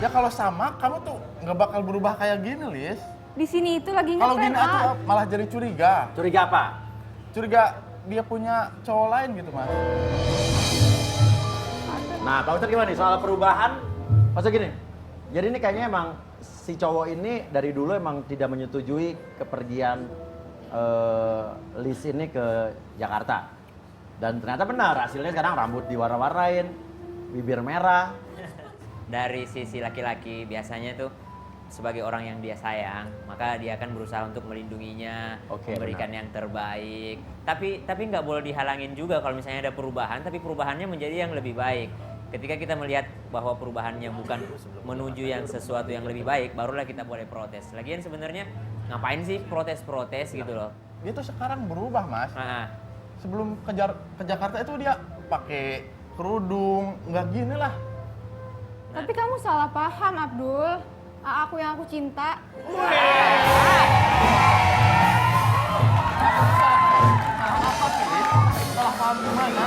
Ya kalau sama, kamu tuh nggak bakal berubah kayak gini, Lis. Di sini itu lagi Kalau ngetren, gini aku malah jadi curiga. Curiga apa? Curiga dia punya cowok lain gitu, Mas. Nah, Pak Ustadz gimana nih soal perubahan? Maksudnya gini, jadi ini kayaknya emang si cowok ini dari dulu emang tidak menyetujui kepergian Lis ini ke Jakarta. Dan ternyata benar, hasilnya sekarang rambut diwarna-warnain, bibir merah. Dari sisi laki-laki biasanya tuh sebagai orang yang dia sayang, maka dia akan berusaha untuk melindunginya, Oke, memberikan benar. yang terbaik. Tapi nggak boleh dihalangin juga kalau misalnya ada perubahan, tapi perubahannya menjadi yang lebih baik. Ketika kita melihat bahwa perubahannya bukan menuju yang sesuatu yang lebih baik, barulah kita boleh protes. Lagian sebenarnya ngapain sih protes-protes gitu loh? Dia tuh sekarang berubah, Mas. Ah, Sebelum ke Jakarta itu dia pakai kerudung, nggak gini lah. Tapi kamu salah paham, Abdul. Aku yang aku cinta. Salah paham gimana?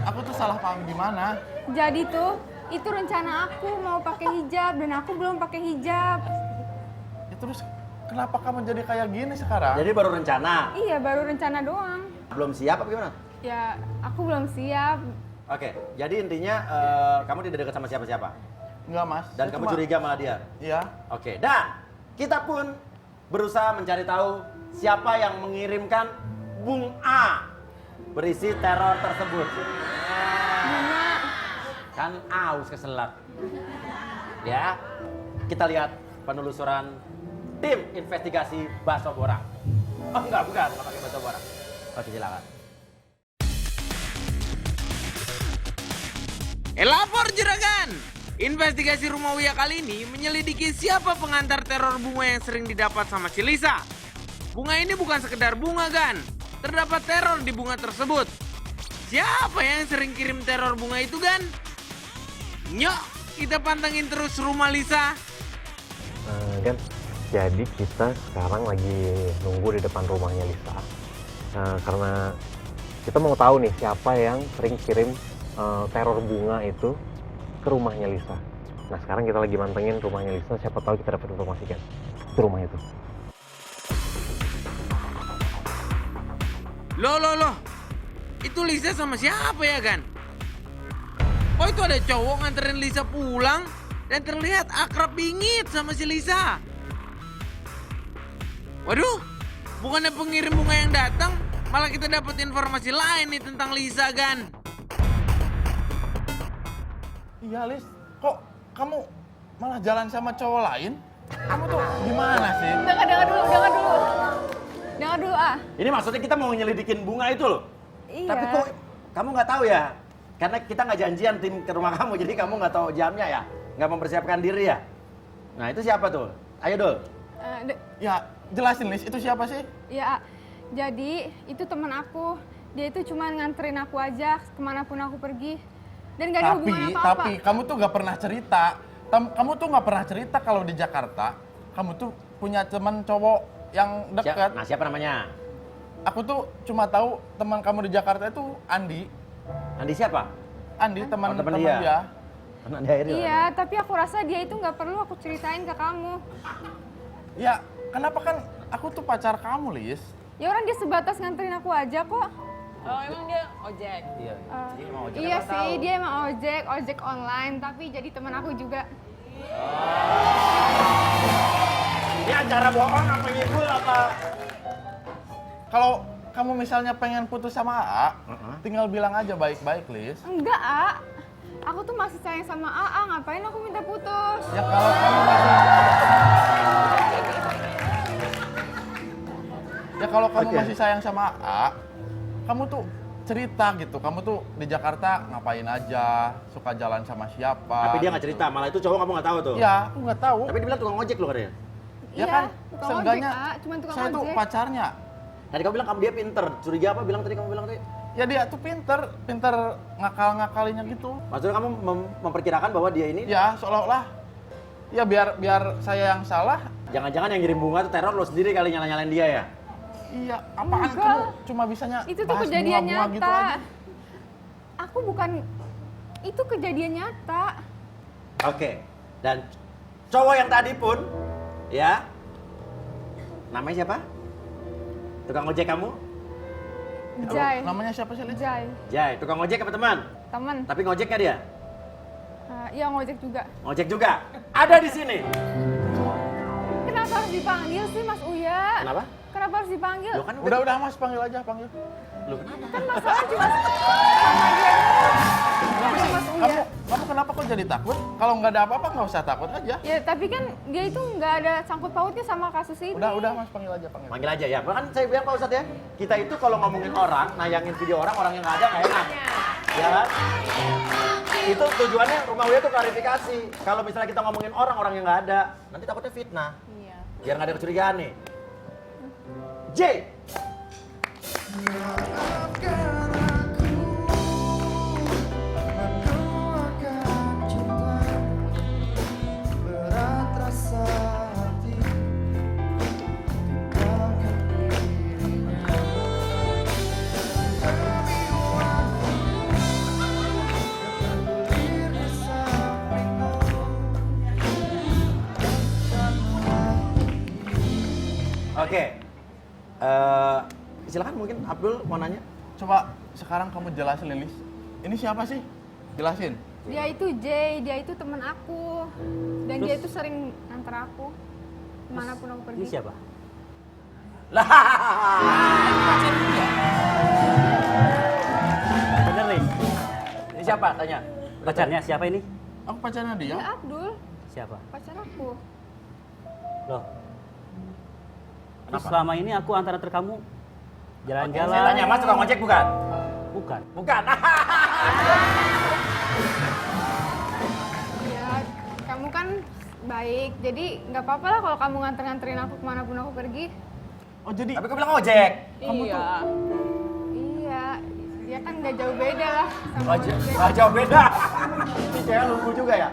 Aku tuh salah paham gimana? Jadi tuh, itu rencana aku mau pakai hijab dan aku belum pakai hijab. Ya terus kenapa kamu jadi kayak gini sekarang? Jadi baru rencana, Iya, baru rencana doang. belum siap apa gimana? Ya, aku belum siap. Oke, jadi intinya kamu tidak dekat sama siapa-siapa? Enggak, Mas. Dan Saya kamu cuma- curiga sama dia? Iya. Oke, dan kita pun berusaha mencari tahu siapa yang mengirimkan Bung A berisi teror tersebut. Bunga, Kan aus keselak. Ya, kita lihat penelusuran tim investigasi Bakso Borang. Oh enggak, bukan pakai Bakso Borang. Oke, silakan. Lapor juragan! Investigasi Rumah Uya kali ini menyelidiki siapa pengantar teror bunga yang sering didapat sama si Lisa. Bunga ini bukan sekedar bunga, Gan. Terdapat teror di bunga tersebut. Siapa yang sering kirim teror bunga itu, Gan? Nyok, kita pantengin terus rumah Lisa. Gan, jadi kita sekarang lagi nunggu di depan rumahnya Lisa. Karena kita mau tahu nih siapa yang sering kirim teror bunga itu ke rumahnya Lisa. Nah sekarang kita lagi mantengin rumahnya Lisa, siapa tahu kita dapat informasi kan itu rumahnya itu. Loh. Itu Lisa sama siapa ya, Gan? Oh, itu ada cowok nganterin Lisa pulang dan terlihat akrab bingit sama si Lisa. Waduh, bukannya pengirim bunga yang datang, malah kita dapat informasi lain nih tentang Lisa, Gan. Iya, Lis. Kok kamu malah jalan sama cowok lain? Kamu tuh gimana sih? dengar dulu. Dengar dulu, ah. Ini maksudnya kita mau nyelidikin bunga itu loh. Iya. Tapi kok kamu nggak tahu ya? Karena kita nggak janjian tim ke rumah kamu, jadi kamu nggak tahu jamnya ya? Nggak mempersiapkan diri ya? Nah itu siapa tuh? Ayo Dul. Ya, jelasin, Lis. Itu siapa sih? Ya, jadi itu teman aku. Dia itu cuma nganterin aku aja kemanapun aku pergi. Dan gak ada hubungan apa-apa. Tapi kamu tuh nggak pernah cerita. Kamu tuh nggak pernah cerita kalau di Jakarta kamu tuh punya teman cowok yang dekat. Nah siapa namanya? Aku tuh cuma tahu teman kamu di Jakarta itu Andi. Andi siapa? Andi teman teman teman dia. dia. Anak Dairi. Iya, tapi aku rasa dia itu nggak perlu aku ceritain ke kamu. Ya, kenapa kan aku tuh pacar kamu, Lis? Ya orang dia sebatas nganterin aku aja kok. Oh emang dia ojek? Iya. Jadi mau ojek Iya apa sih, tahu? dia emang ojek online, tapi jadi teman aku juga. Ini acara bohong apa ngibul apa? Kalau kamu misalnya pengen putus sama AA, tinggal bilang aja baik-baik, Lis. Enggak, A. Aku tuh masih sayang sama AA, ngapain aku minta putus? Ya kalau kamu masih Oke. masih sayang sama AA, kamu tuh cerita gitu. Kamu tuh di Jakarta ngapain aja, suka jalan sama siapa. Tapi dia nggak cerita, malah itu cowok kamu nggak tahu tuh. Ya, aku nggak tahu. Tapi dia bilang tukang ojek loh katanya. Ya Iya, kan, tukang seenggaknya ojek, A. Cuman tukang saya tuh ojek. pacarnya. Tadi kamu bilang dia pinter, curiga apa bilang tadi kamu bilang tadi? Ya dia tuh pinter ngakal-ngakalinya gitu. Maksudnya kamu memperkirakan bahwa dia ini Ya seolah-olah, ya biar saya yang salah. jangan-jangan yang ngirim bunga itu teror lo sendiri kali nyala-nyalain dia ya? Iya, apaan Enggak. kamu cuma bisanya Itu tuh bahas kejadian bunga-bunga gitu nyata. aja. Aku bukan, itu kejadian nyata. Oke. Dan cowok yang tadi pun, ya, namanya siapa? Tukang ojek kamu? Jai. Namanya siapa sih, Lis? Jai. Jai, tukang ojek apa teman? Temen. Tapi ngojek nggak dia? Iya ngojek juga. Ngojek juga. Ada di sini. Kenapa harus dipanggil sih Mas Uya? Kenapa? Kenapa harus dipanggil? Lo kan Udah Mas, panggil aja, panggil. Lo kenapa? Kan masalah cuma sama dia doang. Mas Uya. Kamu kenapa kok jadi takut? Kalau nggak ada apa-apa nggak usah takut aja. Ya tapi kan dia itu nggak ada sangkut pautnya sama kasus ini. Udah Mas, panggil aja, panggil. Manggil aja ya. Kan saya bilang Pak Ustadz ya, kita itu kalau ngomongin orang, nayangin video orang yang nggak ada nggak enak. Ya kan? Itu tujuannya Rumah Uya tuh klarifikasi. Kalau misalnya kita ngomongin orang yang nggak ada, nanti takutnya fitnah. Iya. Biar nggak ada kecurigaan nih. J. Oke. Silakan mungkin Abdul mau nanya. Coba sekarang kamu jelasin, Lilis. Ini siapa sih? Jelasin. Dia itu Jay, dia itu teman aku. Dan dia itu sering antar aku kemanapun aku pergi. Ini siapa? Lah. Bener nih. Ini siapa? Tanya. Pacarnya siapa ini? Aku pacarnya dia. Ya Abdul, Siapa? pacar aku. Loh. Terus Kenapa? selama ini aku antar kamu Saya jalan-jalan. tanya, Mas tukang ojek bukan? Bukan. Bukan. Ya, kamu kan baik, jadi nggak apa-apa lah kalau kamu nganterin aku kemanapun aku pergi. Oh jadi Tapi kau bilang ojek. Iya. Iya, ya kan nggak jauh beda lah sama Ojek. ojek. Jauh beda. Ini cewek lugu juga ya?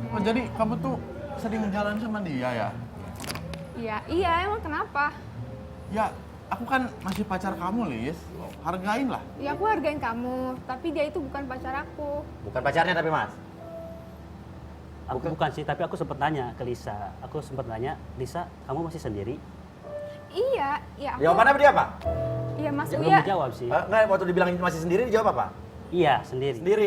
oh jadi kamu tuh sering jalan sama dia ya? Iya, emang kenapa? Ya, aku kan masih pacar kamu, Lis. Hargain lah. Ya aku hargain kamu, tapi dia itu bukan pacar aku. Bukan pacarnya tapi Mas. Aku bukan sih, tapi aku sempat nanya ke Lisa. Aku sempat nanya, Lisa, kamu masih sendiri? Iya, ya aku. Jawabannya dia apa? Iya Mas Belum Uya. dijawab sih. Enggak, waktu dibilang masih sendiri dijawab apa? Iya, sendiri. Sendiri.